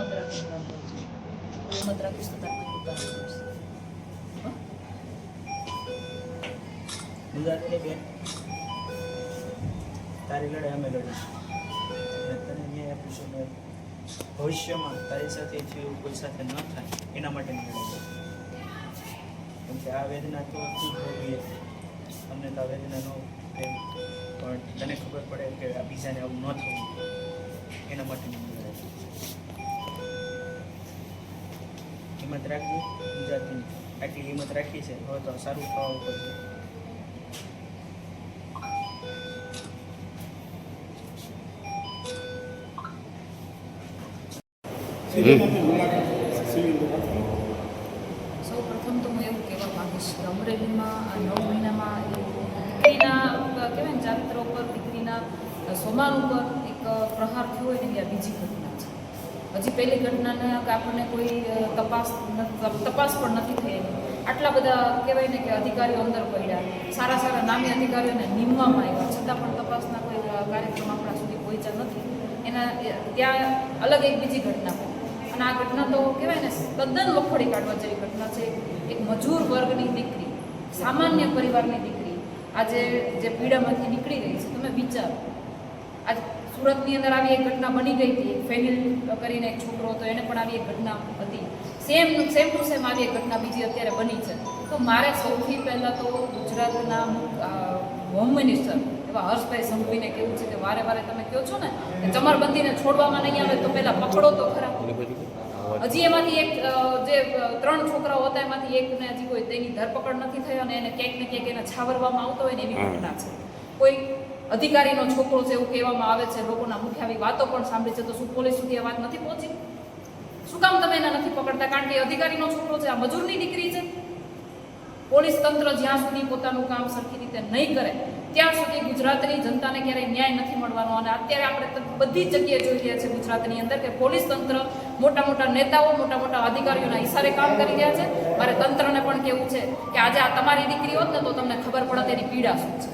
મત રાખીને કામ કરું છું. મત રાખીશ તો તારે કોઈ કામ કરશે. ગુજરાતની બેન તારી લડાઈ અમે લડીશું અને તને ન્યાય આપીશું ને ભવિષ્યમાં તારી સાથે થયું કોઈ સાથે ન થાય એના માટેની લડાઈ. કેમ કે આ વેદના તો તું ભોગવીએ, અમને તો આ વેદના ન થાય પણ તને ખબર પડે કે આ બીજાને આવું ન થવું એના માટેની લડાઈ. હિંમત રાખવી ગુજરાતની આટલી હિંમત રાખી છે, હવે તો સારું થવા ઉપર છે. સૌ પ્રથમ તો હું એવું કહેવા માંગીશ કે અમરેલીમાં આ 9 મહિનામાં દીકરીના કહેવાય ને ચારિત્ર ઉપર દીકરીના સ્વમાન ઉપર એક પ્રહાર થયો હોય ને આ બીજી ઘટના છે. હજી પહેલી ઘટનાને આપણને કોઈ તપાસ પણ નથી થયેલી. આટલા બધા કહેવાય ને કે અધિકારીઓ અંદર પડ્યા, સારા સારા નામી અધિકારીઓને નીમવામાં આવ્યા, છતાં પણ તપાસના કોઈ કાર્યક્રમ આપણા સુધી પહોંચ્યા નથી. એના ત્યાં અલગ એક બીજી ઘટના હોય અને આ ઘટના તો કહેવાય ને તદ્દન વખોડી કાઢવા જેવી ઘટના છે. એક મજૂર વર્ગની દીકરી, સામાન્ય પરિવારની દીકરી આજે જે પીડામાંથી નીકળી રહી છે. તમે વિચારો, આજ સુરતની અંદર આવી એક ઘટના બની ગઈ હતી. ફેનિલ કરીને એક છોકરો હતો, એને પણ આવી એક ઘટના હતી. સેમ ટુ સેમ આવી એક ઘટના બીજી અત્યારે બની છે. તો મારે સૌથી પહેલાં તો ગુજરાતના હોમ મિનિસ્ટર એવા હર્ષભાઈ સંઘવીને કહેવું છે કે વારે વારે તમે કહો છો ને કે ચમરબંધીને છોડવામાં નહીં આવે તો પહેલાં પકડો તો ખરા. હજી એમાંથી એક જે 3 છોકરાઓ હતા એમાંથી એકને હજી કોઈ તેની ધરપકડ નથી થઈ અને એને ક્યાંક ને ક્યાંક એને છાવરવામાં આવતો હોય ને એવી ઘટના છે. કોઈ અધિકારીનો છોકરો છે એવું કહેવામાં આવે છે, લોકોના મુખે આવી વાતો પણ સાંભળી છે. તો શું પોલીસ સુધી આ વાત નથી પહોંચી? શું કામ તમે એને નથી પકડતા? કારણ કે અધિકારીનો છોકરો છે, આ મજૂરની દીકરી છે. પોલીસ તંત્ર જ્યાં સુધી પોતાનું કામ સરખી રીતે નહીં કરે ત્યાં સુધી ગુજરાતની જનતાને ક્યારેય ન્યાય નથી મળવાનો. અને અત્યારે આપણે બધી જ જગ્યાએ જોઈ રહ્યા છે ગુજરાતની અંદર કે પોલીસ તંત્ર મોટા મોટા નેતાઓ, મોટા મોટા અધિકારીઓના ઈશારે કામ કરી રહ્યા છે. મારે તંત્રને પણ કહેવું છે કે આજે આ તમારી દીકરી હોત ને તો તમને ખબર પડત એની પીડા શું છે.